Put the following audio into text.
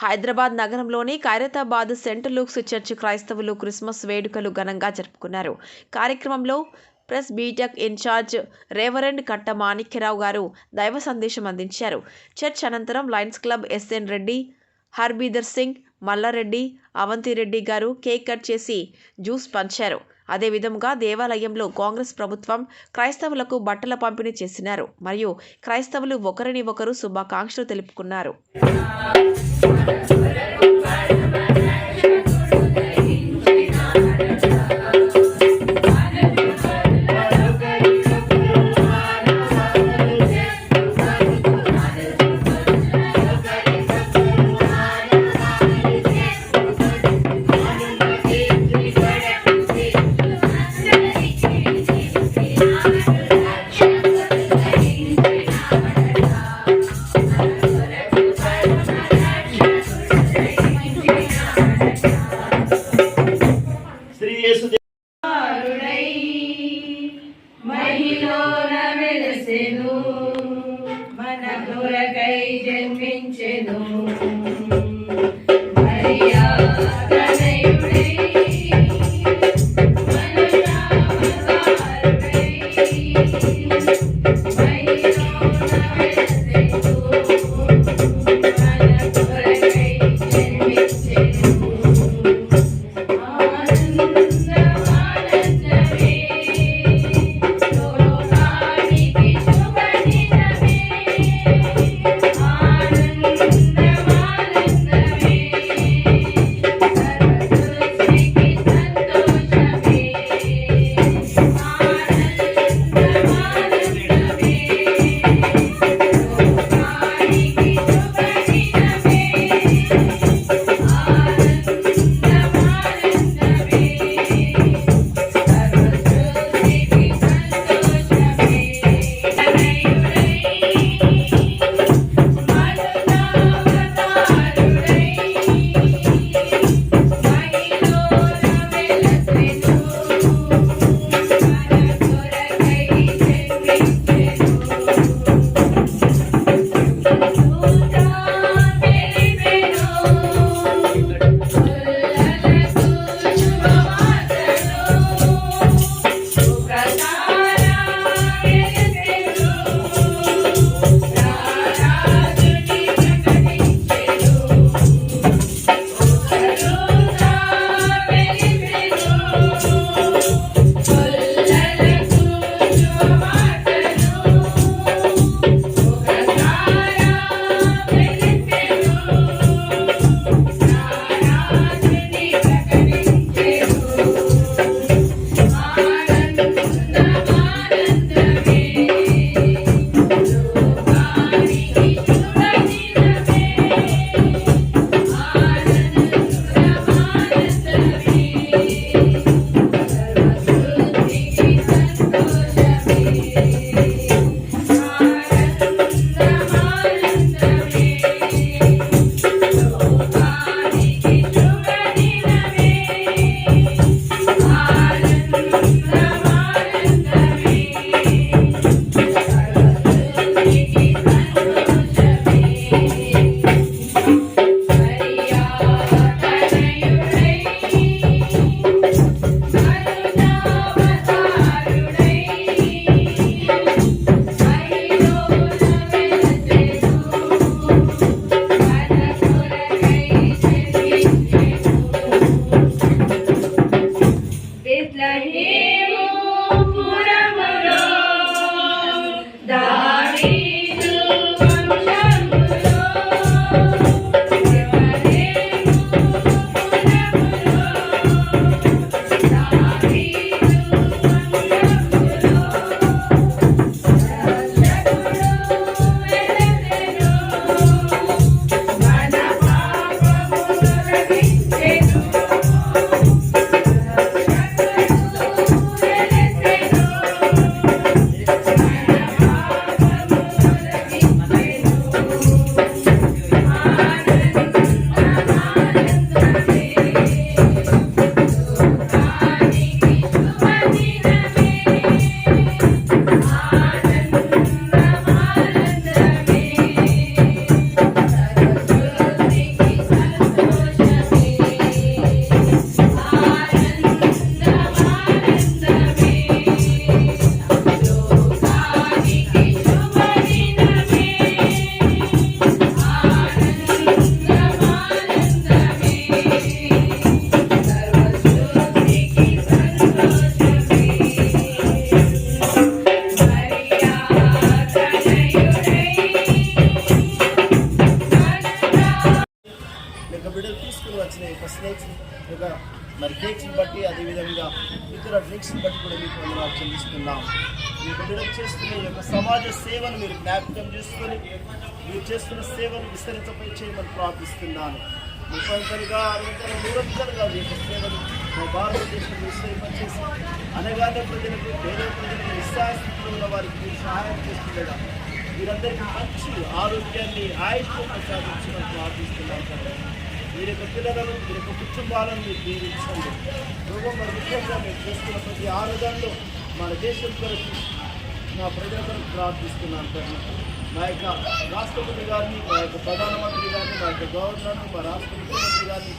హైదరాబాద్ నగరంలోని Khairatabad cent Luke's church క్రైస్తవులు Christmas వేడుకలు ఘనంగా జరుపుకున్నారు. కార్యక్రమంలో ప్రెస్ బీటెక్ ఇన్ఛార్జ్ రేవరెండ్ కట్ట మాణిక్యరావు గారు దైవ సందేశం అందించారు. చర్చ్ అనంతరం lions club SN Reddy, Harbinder Singh, Mallareddy, Avanthireddy గారు కేక్ కట్ చేసి జ్యూస్ పంచారు. అదేవిధంగా దేవాలయంలో కాంగ్రెస్ ప్రభుత్వం క్రైస్తవులకు బట్టల పంపిణీ చేసినారు మరియు క్రైస్తవులు ఒకరిని ఒకరు శుభాకాంక్షలు తెలుపుకున్నారు. మన కొరకై జన్మించెను అదేవిధంగా ఇతర డ్రింక్స్ బట్టి కూడా మీకు వందనాలు చెల్లిస్తున్నాం. మీ బిడ్డలకు చేస్తున్న ఈ యొక్క సమాజ సేవను మీరు జ్ఞాపకం చేసుకొని మీరు చేస్తున్న సేవను విస్తరించపై చేయమని ప్రార్థిస్తున్నాను. ముఖ్యంగా నిరంతరంగా ఈ యొక్క సేవలు మా భారతదేశంలో విస్తరింపచేసి అనగానే ప్రజలకు పేద ప్రజలకు నిస్సాస్థితిలో ఉన్న వారికి మీరు సహాయం చేస్తుండగా వీరందరికీ మంచి ఆరోగ్యాన్ని ఆయుష్ను ప్రసాదించమని ప్రార్థిస్తున్నాం కదా. మీరు యొక్క పిల్లలను మీరు యొక్క కుటుంబాలను మీరు దీవించండి. రోగం మరి ముఖ్యంగా మీరు చేస్తున్న ప్రతి ఆరోగ్యంలో మన దేశం కొరకు మా ప్రజల కొరకు ప్రార్థిస్తున్నాను కదా. మా యొక్క రాష్ట్రపతి గారిని, మా యొక్క ప్రధానమంత్రి గారిని, మా యొక్క గవర్నర్ను, మా రాష్ట్ర ముఖ్యమంత్రి గారిని